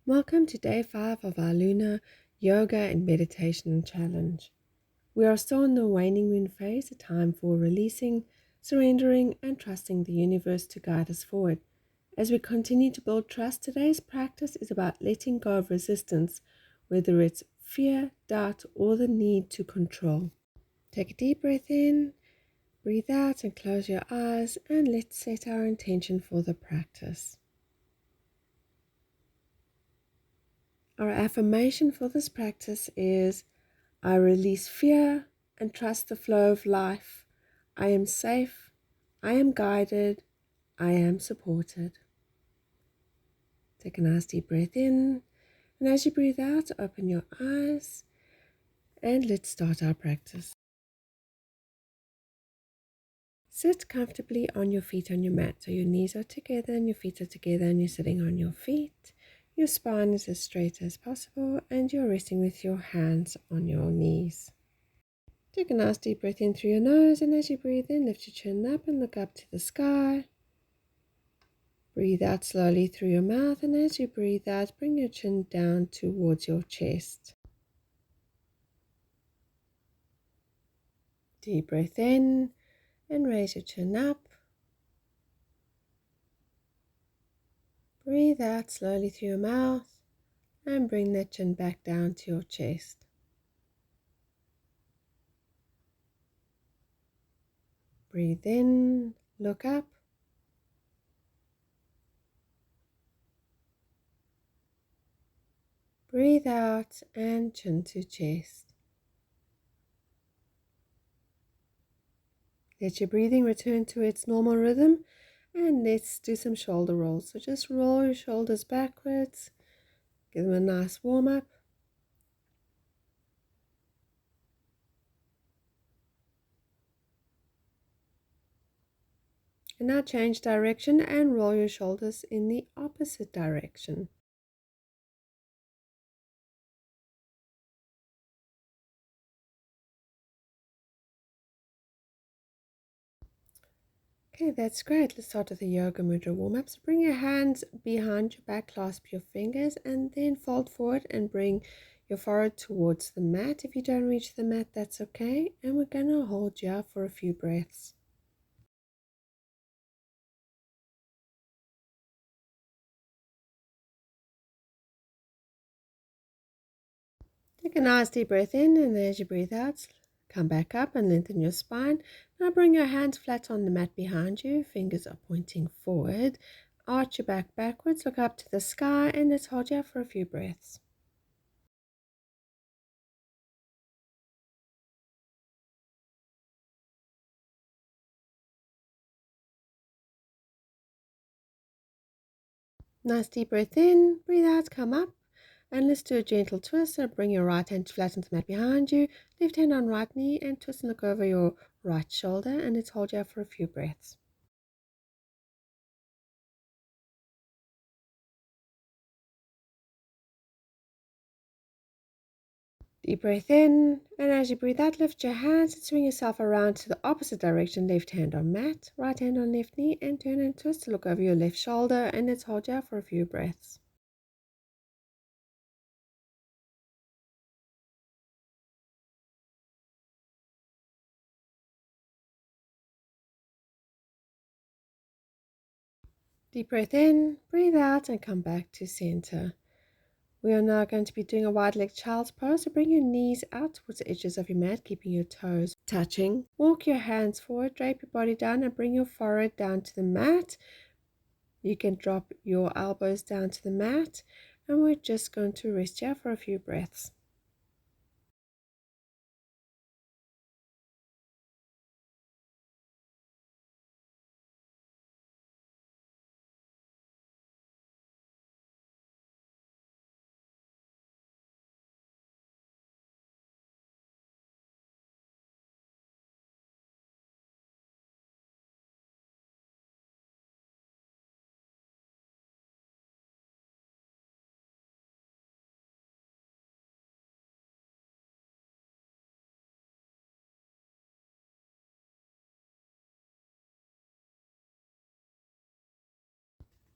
Welcome to day 5 of our Lunar Yoga and Meditation Challenge. We are still in the waning moon phase, a time for releasing, surrendering, and trusting the universe to guide us forward. As we continue to build trust, today's practice is about letting go of resistance, whether it's fear, doubt, or the need to control. Take a deep breath in, breathe out, and close your eyes, and let's set our intention for the practice. Our affirmation for this practice is, I release fear and trust the flow of life. I am safe. I am guided. I am supported. Take a nice deep breath in. And as you breathe out, open your eyes. And let's start our practice. Sit comfortably on your feet on your mat. So your knees are together and your feet are together and you're sitting on your feet. Your spine is as straight as possible and you're resting with your hands on your knees. Take a nice deep breath in through your nose, and as you breathe in, lift your chin up and look up to the sky. Breathe out slowly through your mouth, and as you breathe out, bring your chin down towards your chest. Deep breath in and raise your chin up. Breathe out slowly through your mouth and bring that chin back down to your chest. Breathe in, look up. Breathe out and chin to chest. Let your breathing return to its normal rhythm, and let's do some shoulder rolls. So just roll your shoulders backwards, give them a nice warm up. And now change direction and roll your shoulders in the opposite direction. Okay, that's great. Let's start with the yoga mudra warm-up. So bring your hands behind your back, clasp your fingers, and then fold forward and bring your forehead towards the mat. If you don't reach the mat, that's okay. And we're going to hold you for a few breaths. Take a nice deep breath in, and as you breathe out, come back up and lengthen your spine. Now bring your hands flat on the mat behind you, fingers are pointing forward. Arch your back backwards, look up to the sky, and let's hold you for a few breaths. Nice deep breath in, breathe out, come up, and let's do a gentle twist. So bring your right hand flat onto the mat behind you, left hand on right knee, and twist and look over your right shoulder, and let's hold you for a few breaths. Deep breath in, and as you breathe out, lift your hands and swing yourself around to the opposite direction. Left hand on mat, right hand on left knee, and turn and twist to look over your left shoulder, and let's hold you for a few breaths. Deep breath in, breathe out, and come back to center. We are now going to be doing a wide leg child's pose. So bring your knees out towards the edges of your mat, keeping your toes touching. Walk your hands forward, drape your body down, and bring your forehead down to the mat. You can drop your elbows down to the mat, and we're just going to rest here for a few breaths.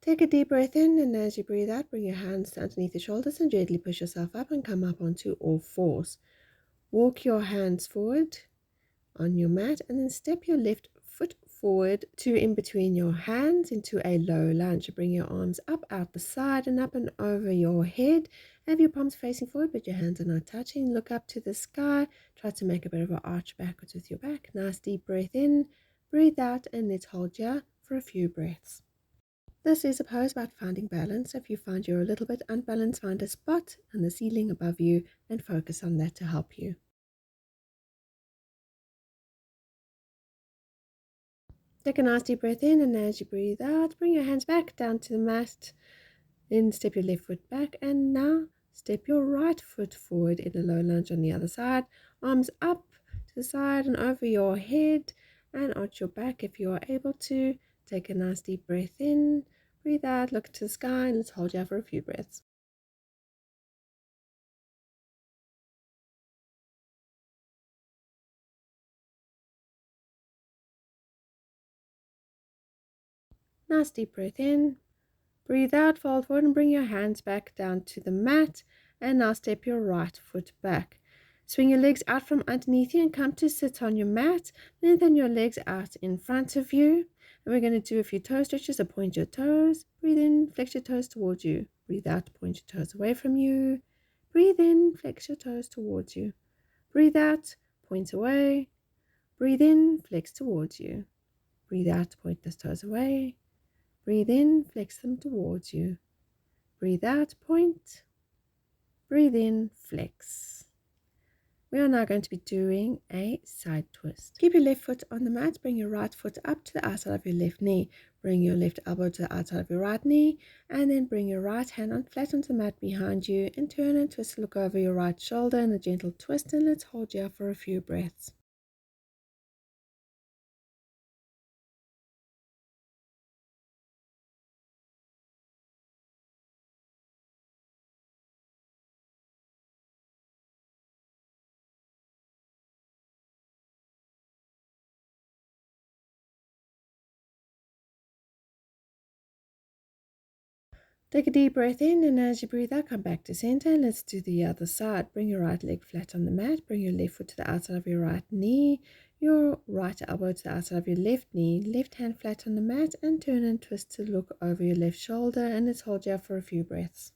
Take a deep breath in, and as you breathe out, bring your hands underneath your shoulders and gently push yourself up and come up onto all fours. Walk your hands forward on your mat and then step your left foot forward to in between your hands into a low lunge. Bring your arms up out the side and up and over your head. Have your palms facing forward but your hands are not touching. Look up to the sky. Try to make a bit of an arch backwards with your back. Nice deep breath in, breathe out, and let's hold here for a few breaths. This is a pose about finding balance. If you find you're a little bit unbalanced, find a spot on the ceiling above you and focus on that to help you. Take a nice deep breath in, and as you breathe out, bring your hands back down to the mat. Then step your left foot back, and now step your right foot forward in a low lunge on the other side. Arms up to the side and over your head, and arch your back if you are able to. Take a nice deep breath in, breathe out, look to the sky, and let's hold you for a few breaths. Nice deep breath in. Breathe out, fold forward and bring your hands back down to the mat. And now step your right foot back. Swing your legs out from underneath you and come to sit on your mat. Lengthen your legs out in front of you. And we're going to do a few toe stretches. So point your toes. Breathe in, flex your toes towards you. Breathe out, point your toes away from you. Breathe in, flex your toes towards you. Breathe out, point away. Breathe in, flex towards you. Breathe out, point those toes away. Breathe in, flex them towards you. Breathe out, point. Breathe in, flex. We are now going to be doing a side twist. Keep your left foot on the mat. Bring your right foot up to the outside of your left knee. Bring your left elbow to the outside of your right knee. And then bring your right hand on flat onto the mat behind you. And turn and twist. Look over your right shoulder in a gentle twist. And let's hold you for a few breaths. Take a deep breath in, and as you breathe out, come back to center, and let's do the other side. Bring your right leg flat on the mat. Bring your left foot to the outside of your right knee. Your right elbow to the outside of your left knee. Left hand flat on the mat, and turn and twist to look over your left shoulder, and let's hold you for a few breaths.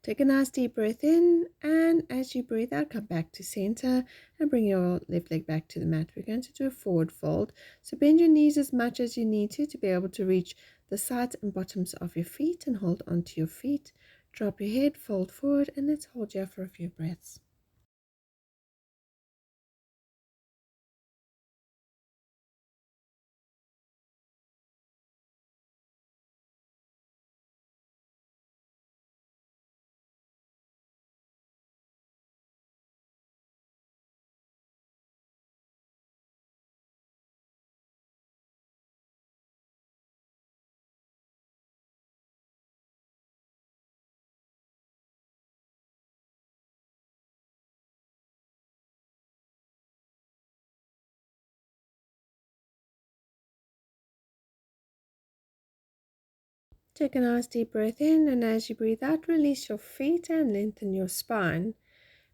Take a nice deep breath in, and as you breathe out, come back to center and bring your left leg back to the mat. We're going to do a forward fold. So bend your knees as much as you need to be able to reach the sides and bottoms of your feet and hold onto your feet. Drop your head, fold forward, and let's hold you for a few breaths. Take a nice deep breath in, and as you breathe out, release your feet and lengthen your spine.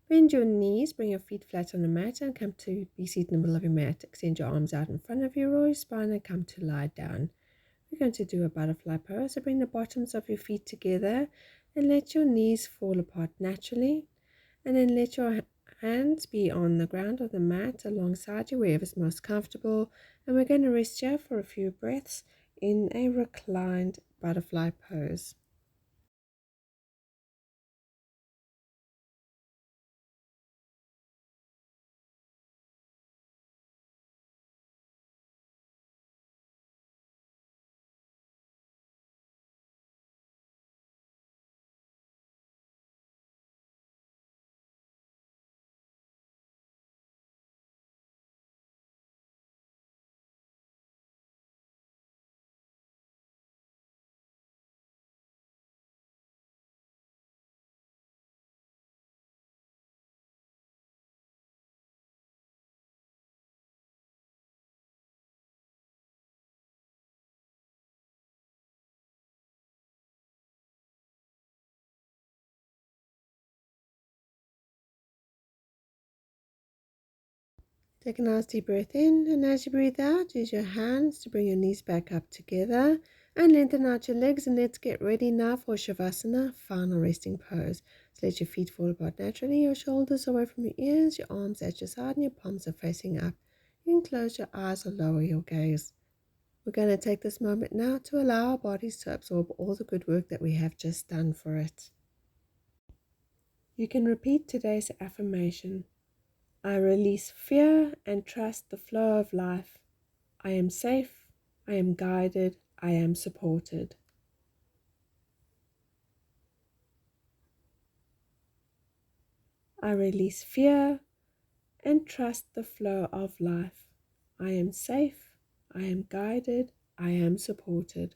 Bend your knees, bring your feet flat on the mat and come to be seated in the middle of your mat. Extend your arms out in front of you, roll your spine and come to lie down. We're going to do a butterfly pose. So bring the bottoms of your feet together and let your knees fall apart naturally. And then let your hands be on the ground or the mat alongside you, wherever is most comfortable. And we're going to rest here for a few breaths in a reclined butterfly pose. Take a nice deep breath in, and as you breathe out, use your hands to bring your knees back up together and lengthen out your legs. And let's get ready now for Savasana, final resting pose. So let your feet fall apart naturally, your shoulders away from your ears, your arms at your side, and your palms are facing up. You can close your eyes or lower your gaze. We're going to take this moment now to allow our bodies to absorb all the good work that we have just done for it. You can repeat today's affirmation. I release fear and trust the flow of life. I am safe, I am guided, I am supported. I release fear and trust the flow of life. I am safe, I am guided, I am supported.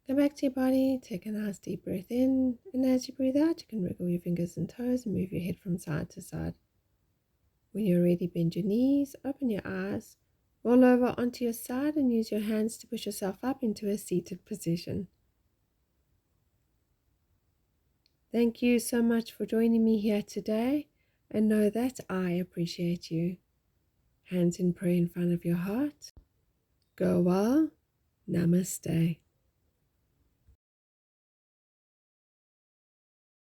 Come back to your body, take a nice deep breath in, and as you breathe out, you can wiggle your fingers and toes and move your head from side to side. When you're ready, bend your knees, open your eyes, roll over onto your side and use your hands to push yourself up into a seated position. Thank you so much for joining me here today, and know that I appreciate you. Hands in prayer in front of your heart. Go well. Namaste.